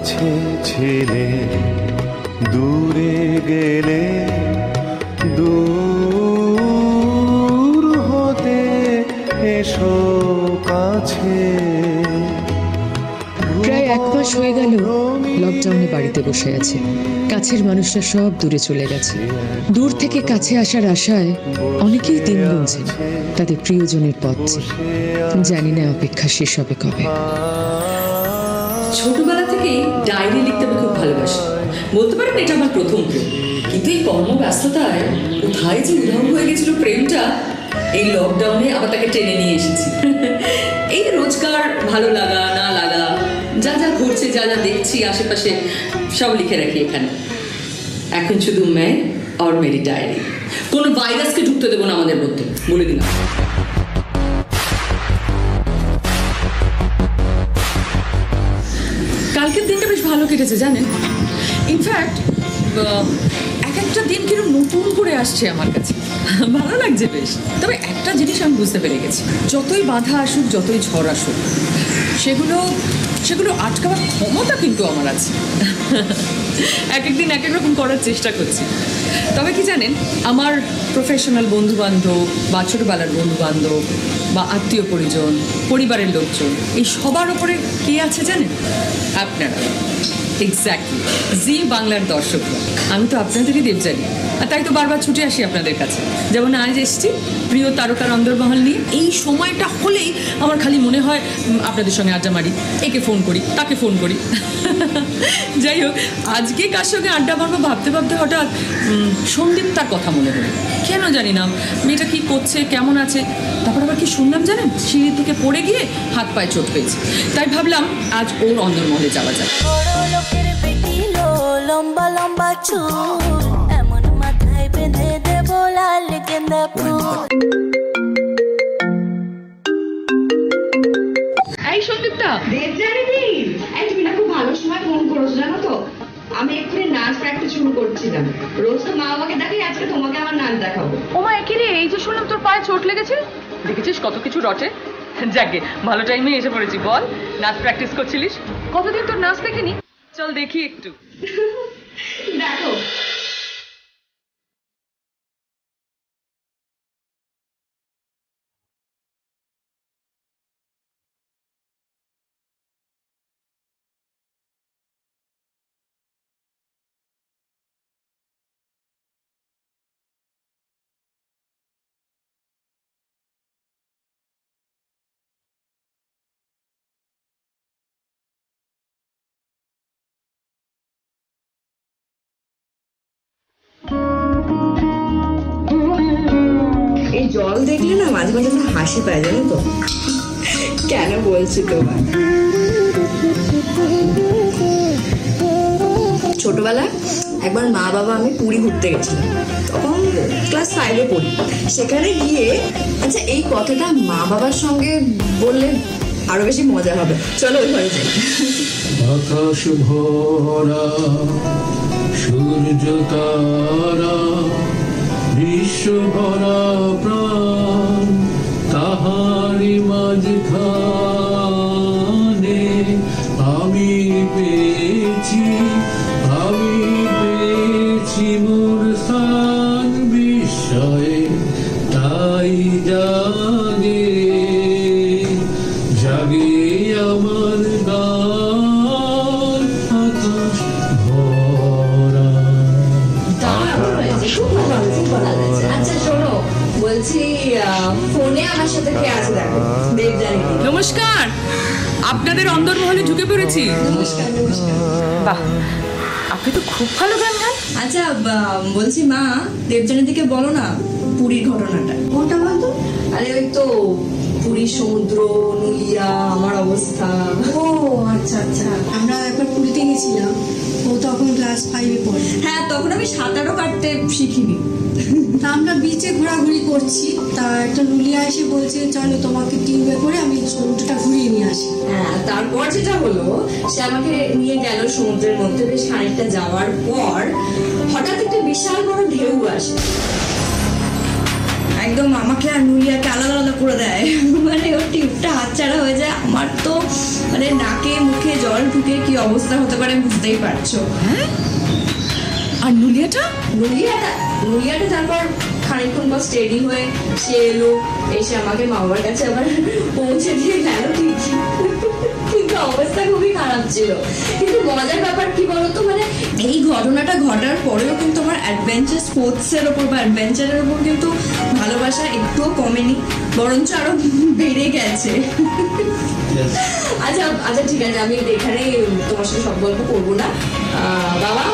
কাছে ছিলে দূরে গেলে দূর হতে এসো কাছে। প্রায় 1 মাস হয়ে গেল লকডাউনে বাড়িতে বসে আছে। কাছের মানুষরা সব দূরে চলে গেছে। দূর থেকে কাছে আসার আশায় অনেকেই দিন গুনছেন তাদের প্রিয়জনের পথ চেয়ে। জানি না অপেক্ষা শেষ হবে কবে। ছোটবেলা থেকেই ডায়েরি লিখতে আমি খুব ভালোবাসি। বলতে পারেন এটা আমার প্রথম প্রেম। কিন্তু এই কর্মব্যস্ততায় কোথায় যে উধাও হয়ে গেছিল প্রেমটা, এই লকডাউনে আবার তাকে টেনে নিয়ে এসেছি। এই রোজকার ভালো লাগা না লাগা, যা যা ঘুরছে, যা যা দেখছি আশেপাশে, সব লিখে রাখি এখানে। এখন শুধু मैं और मेरी डायरी। কোনো ভাইরাসকে ঢুকতে দেবো না আমাদের মধ্যে, বলে দিলাম। কালকের দিনটা বেশ ভালো কেটেছে জানেন। ইনফ্যাক্ট এক একটা দিন কিরকম নতুন করে আসছে আমার কাছে, ভালো লাগছে বেশ। তবে একটা জিনিস আমি বুঝতে পেরে গেছি, যতই বাধা আসুক, যতই ঝড় আসুক, সেগুলো আটকাবার ক্ষমতা কিন্তু আমার আছে। এক একদিন এক এক রকম করার চেষ্টা করছি। তবে কি জানেন, আমার প্রফেশনাল বন্ধুবান্ধব বা ছোটোবেলার বন্ধুবান্ধব বা আত্মীয় পরিজন, পরিবারের লোকজন, এই সবার ওপরে কে আছে জানেন? আপনারা। এক্স্যাক্টলি, জি বাংলার দর্শকরা। আমি তো আপনাদেরই দেবযানী, আর তাই তো বারবার ছুটে আসি আপনাদের কাছে। যেমন আজ এসছি প্রিয় তারকার অন্দরমহল নিয়ে। এই সময়টা হলেই আমার খালি মনে হয় আপনাদের সঙ্গে আড্ডা মারি, একে ফোন করি, তাকে ফোন করি। যাই হোক, আজকে কার সঙ্গে আড্ডা মারবো ভাবতে ভাবতে হঠাৎ সন্দীপ্তার কথা মনে হলো। কেন জানি না, মেয়েটা কি করছে, কেমন আছে। তারপর আবার কি শুনলাম জানেন, সিঁড়ি থেকে পড়ে গিয়ে হাত পায়ে চোট পেয়েছে। তাই ভাবলাম আজ ওর অন্দরমহলে যাওয়া যায়। লম্বা লম্বা চুল এমন মাথায় বেঁধে দেব লাল গেন্দা ফুল। এই সন্দীপ্তা, দেবযানী দি, এই তুমি না খুব ভালো সময় ফোন করেছো জানো তো। আমি এক্ষুনি নাচ প্র্যাকটিস শুরু করছিলাম। রোজ তো মা বাবাকে দেখাই, আজকে তোমাকে আমার নাচ দেখাবো। ওমা একে রে, এই যে শুনলাম তোর পায়ে চোট লেগেছে। দেখেছিস কত কিছু রটে। যাকে ভালো টাইমে এসে পড়েছি। বল, নাচ প্র্যাকটিস করছিলিস? কতদিন তোর নাচ দেখিনি, চল দেখি একটু। দেখো, এই জল দেখলে না মাঝে মাঝে আমার হাসি পায় জানো তো। কেন বলছি তোমার, ছোটবেলায় একবার মা বাবা আমি পুরী ঘুরতে গেছিলাম। তখন ক্লাস 5-এ পড়ি। সেখানে গিয়ে, আচ্ছা এই কথাটা মা বাবার সঙ্গে বললে আরো বেশি মজা হবে, চলো ওই ঘরে যাই। আকাশ ভরা সূর্য তারা বিশ্ব ভরা প্রাণ, তাহারি মাঝখানে আমি পেয়েছি মোর স্থান বিস্ময়ে। তাই জাগে আমার গান আকাশ ভরা। আচ্ছা শোনো, বলছি ফোনে আমার সাথে কে আছে দেখো, দেবযানী। নমস্কার, আপনাদের অন্দরমহলে ঢুকে পড়েছি। নমস্কার নমস্কার। বাহ, আপনি তো খুব ভালো গান গান। আচ্ছা বলছি মা, দেবযানী দিকে বলো না পুরীর ঘটনাটা। কোনটা বলতো? আরে ওই তো পুরীর সমুদ্র, নুলিয়া, আমার অবস্থা। ও আচ্ছা আচ্ছা, আমরা একবার পুরীতে গেছিলাম, ও তখন ক্লাস 5-এ পড়ে। হ্যাঁ, তখন আমি সাঁতারও কাটতে শিখিনি। তা আমরা বিচে ঘোরাঘুরি করছি, তা একটা নুলিয়া এসে বলছে চলো তোমাকে টিউবে করে আমি সমুদ্রটা ঘুরিয়ে নিয়ে আসি। হ্যাঁ, তারপর যেটা হলো, সে আমাকে নিয়ে গেল সমুদ্রের মধ্যে। বেশ খানিকটা যাওয়ার পর হঠাৎ একটা বিশাল বড় ঢেউ আসে। একদম আমাকে আর নুরিয়াকে আলাদা আলাদা করে দেয়। মানে ওর টিপটা হাতছাড়া হয়ে যায়। আমার তো মানে নাকে মুখে জল ঢুকে কি অবস্থা হতে পারে বুঝতেই পারছো। হ্যাঁ, আর নুলিয়াটা নুরিয়াটা তারপর খানিকক্ষণ পর স্টেডি হয়ে সে এলো, এসে আমাকে মা বাবার কাছে আবার পৌঁছে দিয়ে গেল ঠিকই, কিন্তু অবস্থা খুবই খারাপ ছিল। কিন্তু মজার ব্যাপার কি বলতো, মানে এই ঘটনাটা ঘটার পরেও কিন্তু আমার অ্যাডভেঞ্চার স্পোর্টসের ওপর বা অ্যাডভেঞ্চারের ওপর কিন্তু ভালোবাসা একটুও কমেনি, বরঞ্চ আরো বেড়ে গেছে। আচ্ছা আচ্ছা ঠিক আছে, আমি এখানে তোমার সাথে সব গল্প করবো না। বাবা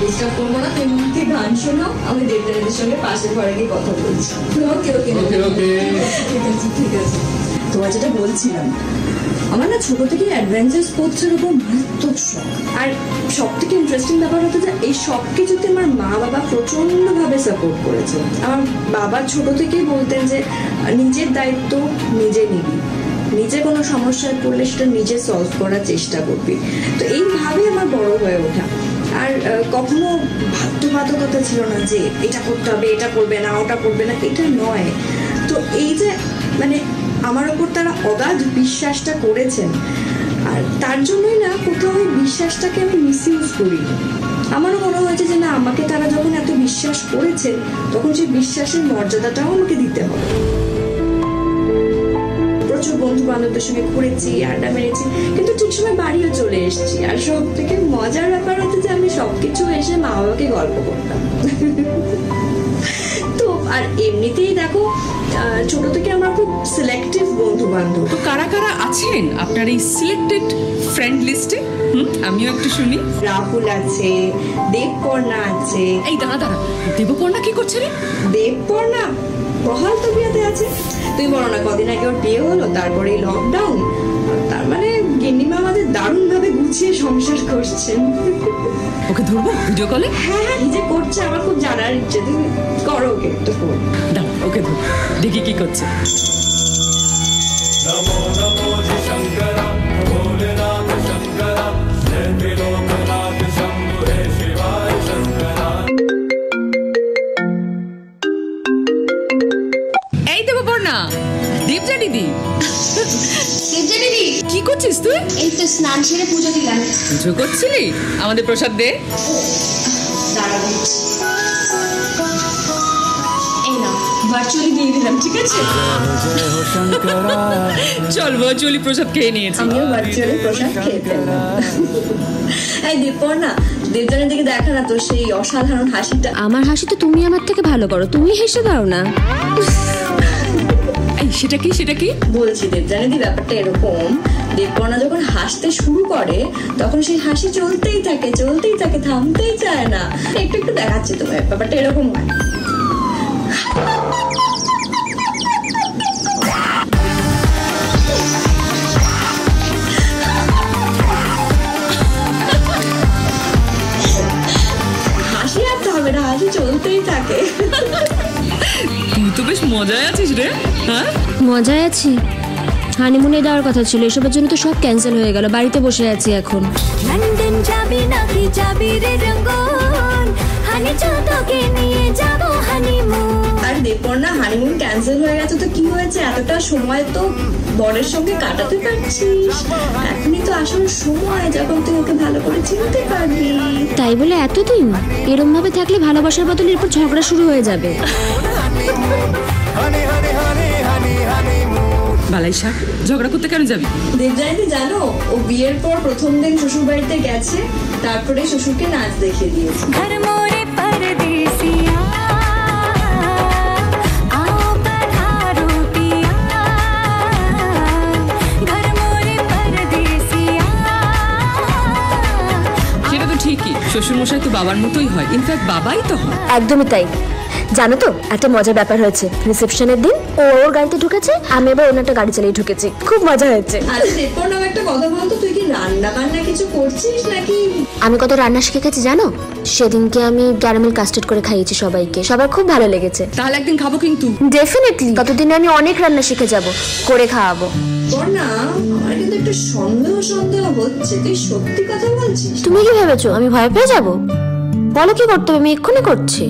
ডিস্টার্ব করবো না, তুমি আমাকে গান শোনাও, আমি দেবদানীদের সঙ্গে পাশের ঘরে গিয়ে কথা বলছি। ওকে ওকে ওকে ওকে ঠিক আছে ঠিক আছে। তোমার যেটা বলছিলাম, আমার না ছোট থেকে অ্যাডভেঞ্চার স্পোর্টসের উপর মারাত্মক শখ। আর সব থেকে ইন্টারেস্টিং ব্যাপার হতো যে এই সব কিছুতে আমার মা বাবা প্রচন্ডভাবে সাপোর্ট করেছে। আমার বাবা ছোট থেকেই বলতেন যে নিজের দায়িত্ব নিজে নিবি, নিজে কোনো সমস্যায় পড়লে সেটা নিজে সলভ করার চেষ্টা করবি। তো এইভাবে আমার বড় হয়ে ওঠা। আর কখনো বাধ্যবাধকতা ছিল না যে এটা করতে হবে, এটা করবে না, ওটা করবে না, এটা নয়। তো এই যে মানে আমার ওপর তারা অগাধ বিশ্বাসটা করেছেন, আর তার জন্যই না কোথাও ওই বিশ্বাসটাকে আমি মিসইউজ করিনি। আমারও মনে হয়েছে যে না, আমাকে তারা যখন এত বিশ্বাস করেছে তখন সেই বিশ্বাসের মর্যাদাটাও আমাকে দিতে হবে। প্রচুর বন্ধু বান্ধবদের সঙ্গে ঘুরেছি, আড্ডা মেরেছি, কিন্তু ঠিক সময় বাড়িও চলে এসেছি। আর সব থেকে মজার ব্যাপার হচ্ছে যে আমি সবকিছু এসে মা বাবাকে গল্প করতাম। তো আর এমনিতেই দেখো ছোট থেকে আমার খুব সিলেক্টিভ বন্ধু বান্ধব। তো কারা কারা আছেন আপনার এই সিলেক্টেড ফ্রেন্ড লিস্টে? আমিও একটু শুনি। রাহুল আছে, দেবপর্ণা আছে। এই দাঁড়া, দেবপর্ণা কি করছে রে? দেবপর্ণা বহাল তবিয়াতে আছে। তুই বলো না, কদিন আগে ওর বিয়ে হলো, তারপরে লকডাউন, তার মানে গিন্নিমা আমাদের দারুণ ভাবে গুছিয়ে সংসার করছেন। ওকে ধরবো ভিডিও কলে? হ্যাঁ হ্যাঁ, নিজে করছে, আমার খুব জানার ইচ্ছে। তুমি করো ওকে একটু ফোন। দাঁড়া, ওকে ধর, দেখি কি করছে। এই দেবপর্ণা, দীপজা দিদি। দেবজা দিদি, কি করছিস তুই? এই তো স্নান সেরে পুজো দিলাম। পুজো করছিলি? আমাদের প্রসাদ দে। দাঁড়াবো, এই নাও, ভার্চুয়ালি দিয়ে দিলাম, ঠিক আছে? চল, ভার্চুয়ালি প্রসাদ খেয়ে নিয়েছি। আমিও ভার্চুয়ালি প্রসাদ খেয়ে ফেললাম। এই দেবপর্ণা, দেবজনের দিকে দেখা না তো সেই অসাধারণ হাসিটা। আমার হাসি তো তুমি আমার থেকে ভালো করো, তুমি হেসে দাও না। এই সেটা কি? বলছি দেবজানিদি, ব্যাপারটা এরকম, দেবপর্ণা যখন হাসতে শুরু করে তখন সেই হাসি চলতেই থাকে, থামতেই চায় না। একটু একটু দেখাচ্ছি তোমার, ব্যাপারটা এরকম হয়। হাসি আর হবে না, হাসি চলতেই থাকে। তুই তো বেশ মজায় আছিস রে। হ্যাঁ, মজায় আছি। হানিমুনে যাওয়ার কথা ছিল, এসবের জন্য তো সব ক্যান্সেল হয়ে গেল। বাড়িতে বসে আছি এখন। লন্ডন যাবি নাকি যাবি রে রঙ্গন, হানি তোকে নিয়ে যাব হানিমুন। আর দেবপর্ণা, হানিমুন ক্যান্সেল হয়ে গেছে তো কি হয়েছে, এতটা সময় তো বরের সঙ্গে কাটাতে পারছিস। এখনই তো আসল সময় যখন তুই ওকে ভালো করে চিনতে পারবি। তাই বলে এতদিন এরম ভাবে থাকলে ভালোবাসার বদলে এরপর ঝগড়া শুরু হয়ে যাবে। বালাই শাহ, ঝগড়া করতে কেন যাবি? দেবজানিদি জানো, ও বিয়ের পর প্রথম দিন শ্বশুর বাড়িতে গেছে, তারপরে শ্বশুরকে নাচ দেখিয়ে দিয়েছে। ঘর মোরে পরদেসিয়া, आओ पधारो पिया, घर मोरे परदेसिया। সেটা তো ঠিকই, শ্বশুরমশাই তো বাবার মতোই হয়, ইনফ্যাক্ট বাবাই তো হয়। একদমই তাই। জানো তো, একটা মজার ব্যাপার হয়েছে। রিসেপশনের দিন ও ওর গাড়িতে ঢুকেছে, আমি এবার অন্য একটা গাড়ি চালিয়ে ঢুকেছি। খুব মজা হয়েছে। আচ্ছা দেবপর্ণা, একটা কথা বলতো, তুই কি রান্না বান্না কিছু করছিস নাকি? আমি কত রান্না শিখে গেছি জানো? সেদিনকে আমি ক্যারামেল কাস্টার্ড করে খাইয়েছি সবাইকে, সবার খুব ভালো লেগেছে। তাহলে একদিন খাবো কিন্তু। ডেফিনেটলি, ততদিনে আমি অনেক রান্না শিখে যাব, করে খাওয়াবো। পর্ণা, আমার কিন্তু একটু সন্দেহ হচ্ছে, তুই সত্যি কথা বলছিস? তুমি কি ভেবেছো আমি ভয় পেয়ে যাব? বলো কি করতে হবে, আমি এক্ষুনি করছি।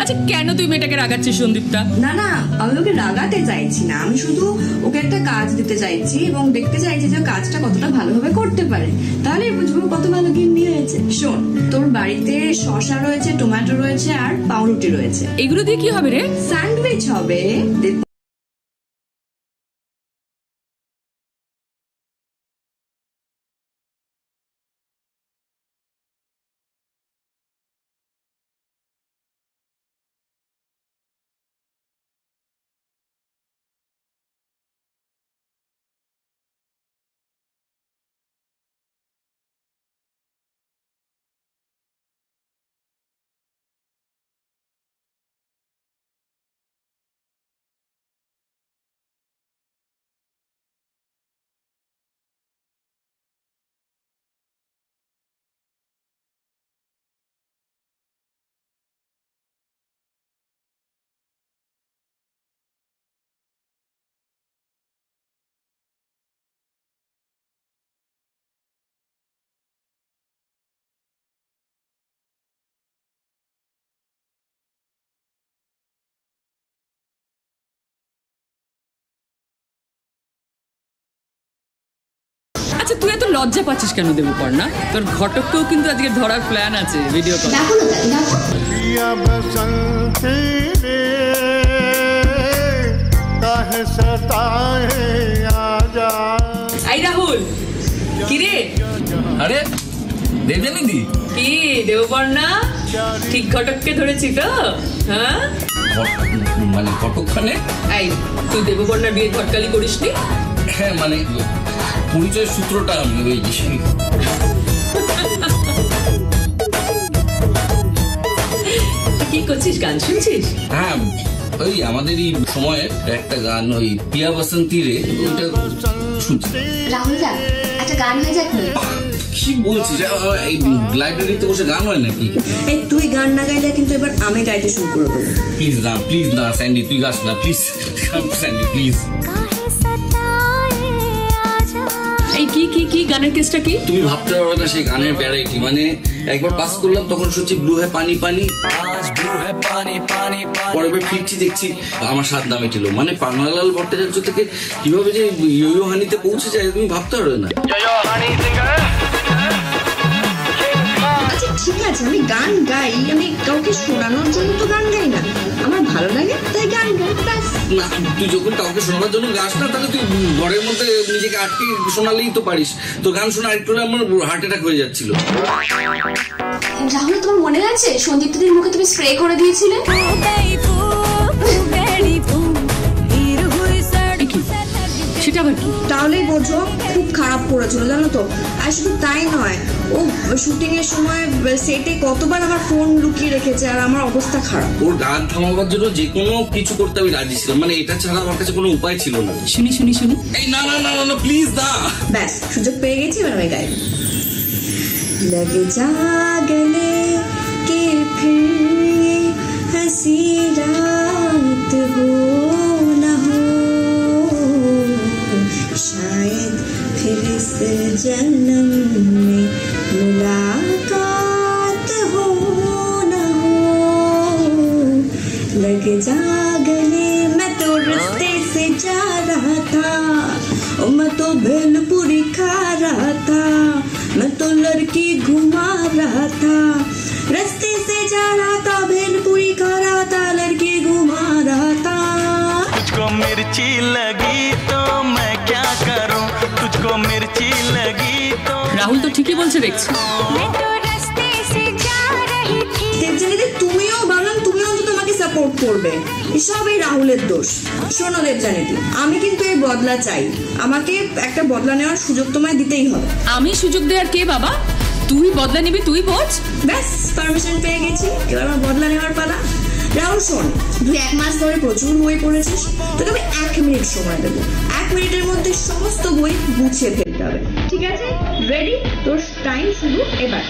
আচ্ছা আচ্ছা কেন তুই মেয়েটাকে রাগাচ্ছিস সন্দীপটা? না না, আমি ওকে রাগাতে চাইছি না, আমি শুধু ওকে একটা কাজ দিতে চাইছি এবং দেখতে চাইছি যে কাজটা কতটা ভালোভাবে করতে পারে, তাহলে বুঝবো কত ভালো গিন্নি হয়েছে। শোন, তোর বাড়িতে শসা রয়েছে, টমেটো রয়েছে আর পাউরুটি রয়েছে। এগুলো দিয়ে কি হবে রে? স্যান্ডউইচ হবে। আচ্ছা তুই এত লজ্জা পাচ্ছিস কেন দেবপর্ণা? তোর ঘটককেও কিন্তু আজকে ধরার প্ল্যান আছে ভিডিও কল। पिया बसंती रे काहे सताए आजा। এই রাহুল, কি রে? আরে দেবজানিদি, কি দেবপর্ণা ঠিক ঘটককে ধরেছি তো? হ্যাঁ মানে কতক্ষণে? এই তুই দেবপর্ণার বিয়ে ঘটকালি করিসনি? হ্যাঁ মানে পরিচয়ের সূত্রটা আমি ওই কি করছিস, গান শুনছিস? হ্যাঁ ওই আমাদের এই সময়ে একটা গান ওই পিয়া বসন্তী রে, ওইটা শুনছি। রাহুল দা, একটা গান হয়ে যাক না? কি বলছিস? এই লাইব্রেরিতে বসে গান হয় নাকি? এই তুই গান না গাইলে কিন্তু এবার আমি গাইতে শুরু করে দেবো। প্লিজ না স্যান্ডি, তুই গাছ না প্লিজ। Sandy please. এই কি কি কি গানের কেসটা কি? তুমি ভাবতে পারবে না সেই গানের ভ্যারাইটি। মানে একবার পাস করলাম তখন শুনছি ব্লু হ্যাঁ পানি পানি, পরের বার ফিরছি দেখছি আমার স্বাদ না মেটেলো। মানে পান্নালাল ভট্টাচার্য থেকে কিভাবে যে ইয়ো হানিতে পৌঁছে যায় তুমি ভাবতে পারবে না। আচ্ছা ঠিক আছে, আমি গান গাই, আমি কাউকে শোনানোর জন্য তো গান গাই না, আমার ভালো লাগে তাই গান গাই, ব্যাস। না তুই যখন কাউকে শোনাবার জন্য গাস না, তাহলে তুই ঘরের মধ্যে নিজেকে আটকে শোনালেই তো পারিস। তোর গান শোনা আরেকটু আমার হার্ট অ্যাটাক হয়ে যাচ্ছিল। রাহুল, তোমার মনে আছে সন্দীপ দিদির মুখে তুমি স্প্রে করে দিয়েছিলে? সেটা আবার কি? তাহলেই বোঝো খুব খারাপ করেছিল জানো তো। আর শুধু তাই নয়, ও শুটিং এর সময় সেটে কতবার আমার ফোন লুকিয়ে রেখেছে আর আমার অবস্থা খারাপ। ওর গান থামাবার জন্য যে কোনো কিছু করতে আমি রাজি ছিলাম, মানে এটা ছাড়া আমার কাছে কোনো উপায় ছিল না। শুনি শুনি শুনি। এই না না না না প্লিজ না। ব্যাস সুযোগ পেয়ে গেছি, এবার আমি গাই। लगे जा गले के फिर हंसी रात हो न हो, शायद फिर इस जन्म में मुलाकात हो न हो। लग जा गले, मैं तो रास्ते से जा रहा था, मैं तो भेलपुरी खा रहा था, मैं तो लड़की घुमा रहा था, रास्ते से जा रहा था, भेलपुरी खा रहा था, लड़की घुमा रहा था। तुझको मिर्ची लगी तो मैं क्या करूं, तुझको मिर्ची लगी तो। রাহুল তো ঠিকই বলছে দেখছি। দেবজানিদি, তুমিও ভাবলাম তুমিও অন্তত আমাকে সাপোর্ট করবে, সব এই রাহুলের দোষ। শোনো দেবজানিদি, আমি কিন্তু এই বদলা চাই, আমাকে একটা বদলা নেওয়ার সুযোগ তোমায় দিতেই হবে। আমি সুযোগ দেওয়ার কে বাবা? তুই বদলা নিবি, তুই বোঝ। ব্যাস পারমিশন পেয়ে গেছি, এবার আমার বদলা নেওয়ার পালা। রাহুল শোন, তুই 1 মাস ধরে প্রচুর বই পড়েছিস, তোকে আমি 1 মিনিট সময় দেবো, 1 মিনিটের মধ্যে সমস্ত বই গুছিয়ে ফেলতে হবে, ঠিক আছে? রেডি? তোর টাইম শুরু এবার।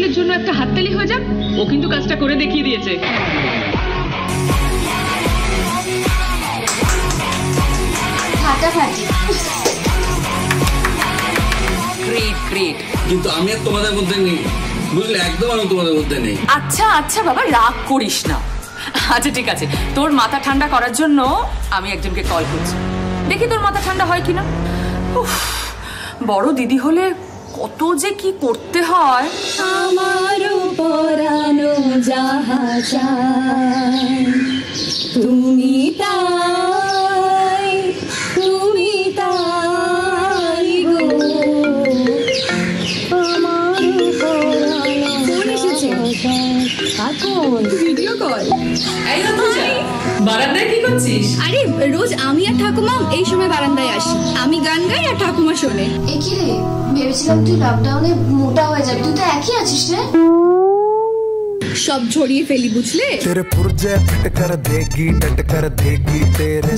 রাহুলের জন্য একটা হাততালি হয়ে যাক। ও কিন্তু কাজটা করে দেখিয়ে দিয়েছে। Great great. কিন্তু আমি আর তোমাদের মধ্যে নেই, বুঝলে, একদম আমি তোমাদের মধ্যে নেই। আচ্ছা আচ্ছা বাবা, রাগ করিস না। আচ্ছা ঠিক আছে, তোর মাথা ঠান্ডা করার জন্য আমি একজনকে কল করছি, দেখি তোর মাথা ঠান্ডা হয় কিনা। বড় দিদি হলে কত যে কি করতে হয়। আমারও পরানো যাহা চায় তুমি তাই, তুমি তাই গো। আমারও পরানো ফোন এসেছে। এখন ভিডিও কল। এই রতুজা, বারান্দায় কি করছিস? আরে রোজ আমি আর ঠাকুমা এই সময় বারান্দায় আসি, আমি গান গাই আর ঠাকুমা শোনে। এ কি রে, ভেবেছিলাম তুই লকডাউনে মোটা হয়ে যাবি, তুই তো একই আছিস রে। সব ঝরিয়ে ফেলি বুঝলে।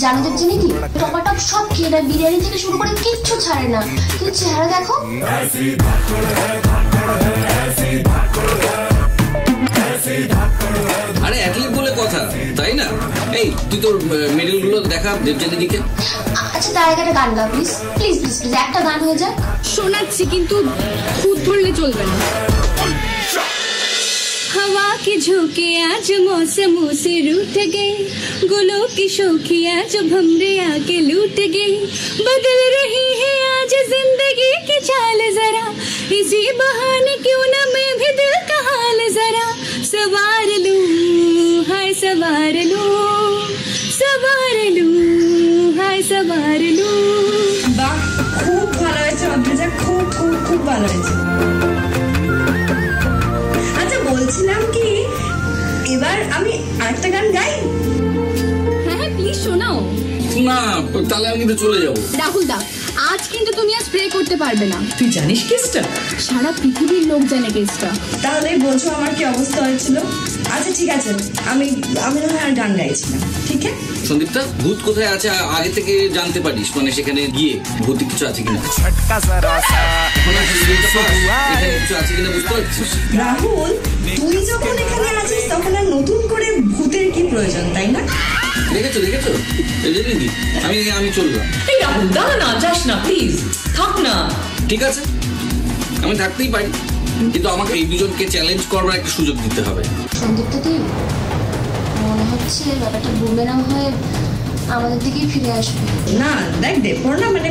জানতে চিনি কি টপাটপ সব খেয়ে দেয়, বিরিয়ানি থেকে শুরু করে কিচ্ছু ছাড়ে না, কিন্তু চেহারা দেখো। আরে অ্যাথলিট বলে কথা, তাই না? এই তুই তোর মেডেল গুলো দেখা দেবজানিদিকে। আচ্ছা তার আগে একটা গান গা প্লিজ প্লিজ প্লিজ প্লিজ, একটা গান হয়ে যাক। শোনাচ্ছি কিন্তু খুদ ধরলে চলবে না। हवा के झोंके आज मौसमों से रूठ गए, गुलों की शोखियाँ जो भमरे आके लूट गई। बदल रही है आज जिंदगी की चाल जरा, इसी बहाने क्यों ना मैं भी दिल का हाल जरा सवार लूं, हाय सवार लूं, सवार लूं, हाय सवार लूं। বাহ, খুব ভালো হয়েছে অদ্রিজা, খুব খুব খুব ভালো হয়েছে। আচ্ছা বলছিলাম কি, এবার আমি আরেকটা গান গাই? হ্যাঁ হ্যাঁ প্লিজ শোনাও না, তাহলে আমি কিন্তু চলে যাবো। রাহুল দা, আজ কিন্তু তুমি আর স্প্রে করতে পারবে না। তুই জানিস কেসটা? সারা পৃথিবীর লোক জানে কেসটা। তাহলে বোঝো আমার কি অবস্থা হয়েছিল। আচ্ছা ঠিক আছে, আমি আমি না হয় আর গান গাইছি না, ঠিক আছে? সন্দীপটা, ভূত কোথায় আছে আগে থেকে জানতে পারিস, মানে সেখানে গিয়ে ভূত কিছু আছে কিনা, কিছু আছে কিনা বুঝতে পারছিস? রাহুল, তুই যখন এখানে আছিস তখন আর নতুন করে ভূতের কি প্রয়োজন, তাই না? দেখেছো দেখেছো, দিদি আমি চললাম। এই রাহুল দা, না যাস না প্লিজ, থাক না। ঠিক আছে, আমি থাকতেই পারি, কিন্তু আমাকে এই দুজনকে চ্যালেঞ্জ করবার একটা সুযোগ দিতে হবে। সন্দীপ দিদি, মনে হচ্ছে ব্যাপারটা বুমেরাং হয়ে আমাদের দিকেই ফিরে আসবে। না দেখ দেবর না, মানে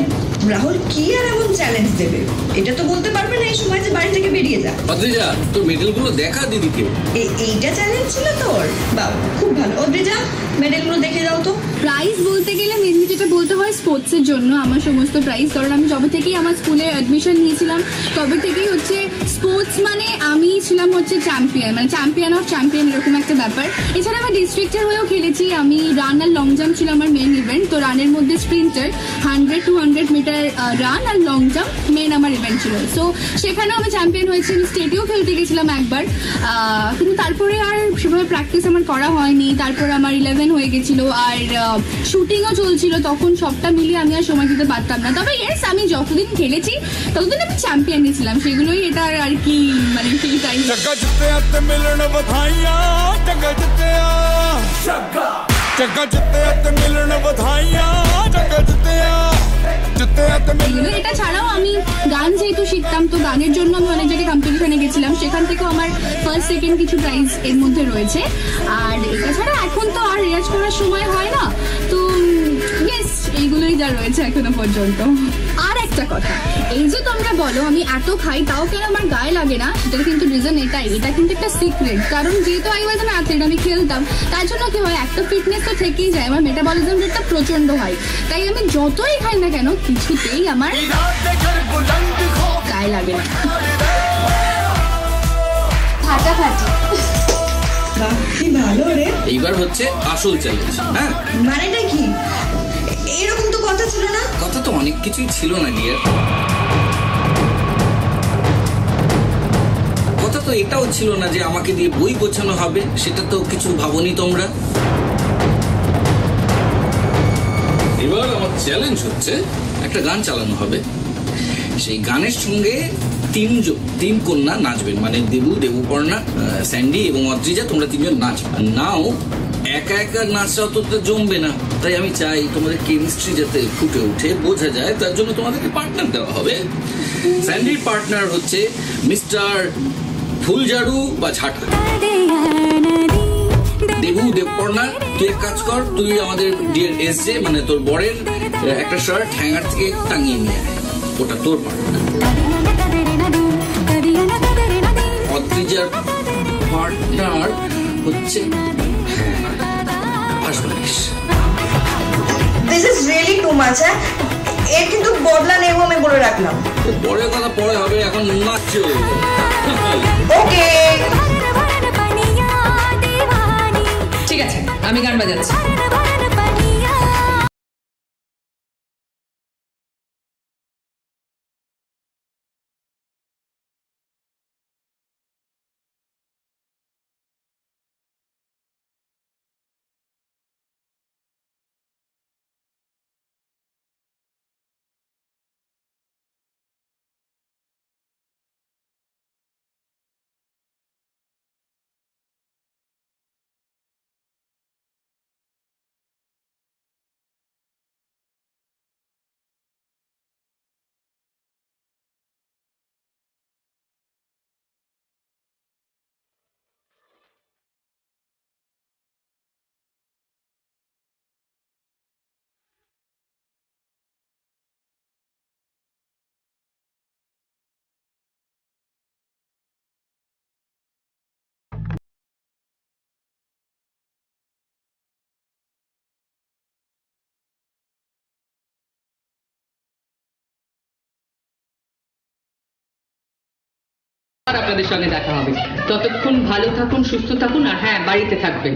রাহুল কি আর এমন চ্যালেঞ্জ দেবে, এটা তো বলতে পারবে না এই সময় যে বাড়ি থেকে বেরিয়ে যা। অদ্রিজা, তোর মেডেল গুলো দেখা দিদিকে। এইটা চ্যালেঞ্জ ছিল তোর? বাবা খুব ভালো। অদ্রিজা, মেডেল গুলো দেখে দাও তো। প্রাইজ বলতে গেলে মেনলি যেটা বলতে হয় স্পোর্টসের জন্য আমার সমস্ত প্রাইজ, কারণ আমি যবে থেকেই আমার স্কুলে অ্যাডমিশন নিয়েছিলাম তবে থেকেই হচ্ছে স্পোর্টস মানে আমি ছিলাম হচ্ছে চ্যাম্পিয়ন, মানে চ্যাম্পিয়ন অফ চ্যাম্পিয়ন এরকম একটা ব্যাপার। এছাড়া আমার ডিস্ট্রিক্টের হয়েও খেলেছি, আমি রান আর লং জাম্প ছিল আমার মেন ইভেন্ট। তো রানের মধ্যে স্প্রিন্টার 100-200 মিটার রান আর লং জাম্প মেন আমার ইভেন্ট ছিল। সো সেখানেও আমি চ্যাম্পিয়ন হয়েছি। আমি স্টেটেও খেলতে গেছিলাম একবার, কিন্তু তারপরে আর সেভাবে প্র্যাকটিস আমার করা হয়নি। তারপরে আমার 11 হয়ে গেছিল আর শুটিংও চলছিল, তখন সবটা মিলিয়ে আমি আর সময় দিতে পারতাম না। তবে ইয়েস, আমি যতদিন খেলেছি ততদিন আমি চ্যাম্পিয়ন নিয়েছিলাম, সেগুলোই এটা আর কি, মানে সেইটাই। এটা ছাড়াও আমি গান যেহেতু শিখতাম, তো গানের জন্য আমি অনেক জায়গায় কম্পিটিশনে গেছিলাম, সেখান থেকেও আমার ফার্স্ট সেকেন্ড কিছু প্রাইজ এর মধ্যে রয়েছে। আর এটা ছাড়া এখন তো আর রেয়াজ করার সময় হয় না, তো ইয়েস এইগুলোই যা রয়েছে এখনো পর্যন্ত। আর একটা কথা, এই যে তোমরা বলো আমি এত খাই তাও কেন আমার গায়ে লাগে না, সেটার কিন্তু রিজন এটাই, এটা কিন্তু একটা সিক্রেট। কারণ যেহেতু আই ওয়াজ অ্যান অ্যাথলিট, আমি খেলতাম, তার জন্য কি হয়, একটা ফিটনেস তো থেকেই যায়, আমার মেটাবলিজম রেটটা প্রচন্ড হয়। তাই আমি যতই খাই না কেন কিছুতেই আমার গায়ে লাগে না। ফাটাফাটি। কি ভালো রে। এইবার হচ্ছে আসল চ্যালেঞ্জ। হ্যাঁ, মানেটা কি? এরকম তো কথা ছিল না। কথা তো অনেক কিছুই ছিল না ডিয়ার। কথা তো এটাও ছিল না যে আমাকে দিয়ে বই গোছানো হবে, সেটা তো কিছু ভাবনি তোমরা। এবার আমার চ্যালেঞ্জ হচ্ছে একটা গান চালানো হবে, সেই গানের সঙ্গে তিন কন্যা নাচবেন, মানে দেবু, দেবপর্ণা, স্যান্ডি এবং অদ্রিজা, তোমরা তিনজন নাচবে। নাও একা একা নাচটা অতটা জমবে না, তাই আমি চাই তোমাদের কেমিস্ট্রি যাতে ফুটে উঠে বোঝা যায়, তার জন্য তোমাদেরকে পার্টনার দেওয়া হবে। স্যান্ডির পার্টনার হচ্ছে মিস্টার ফুলঝাড়ু বা ঝাঁটা। দেবু, দেবপর্ণা, তুই এক কাজ কর, তুই আমাদের ডিয়ার এসছে মানে তোর বরের একটা শার্ট হ্যাঙ্গার থেকে টাঙিয়ে নিয়ে আয়, ওটা তোর পার্টনার। অদ্রিজার পার্টনার হচ্ছে this is really too much. এর কিন্তু বদলা নেব আমি বলে রাখলাম। পরের কথা পরে হবে, এখন নাচছো। ওকে ঠিক আছে, আমি গান বাজাচ্ছি। আপনাদের সঙ্গে দেখা হবে। ততক্ষণ ভালো থাকুন, সুস্থ থাকুন, আর হ্যাঁ, বাড়িতে থাকবেন।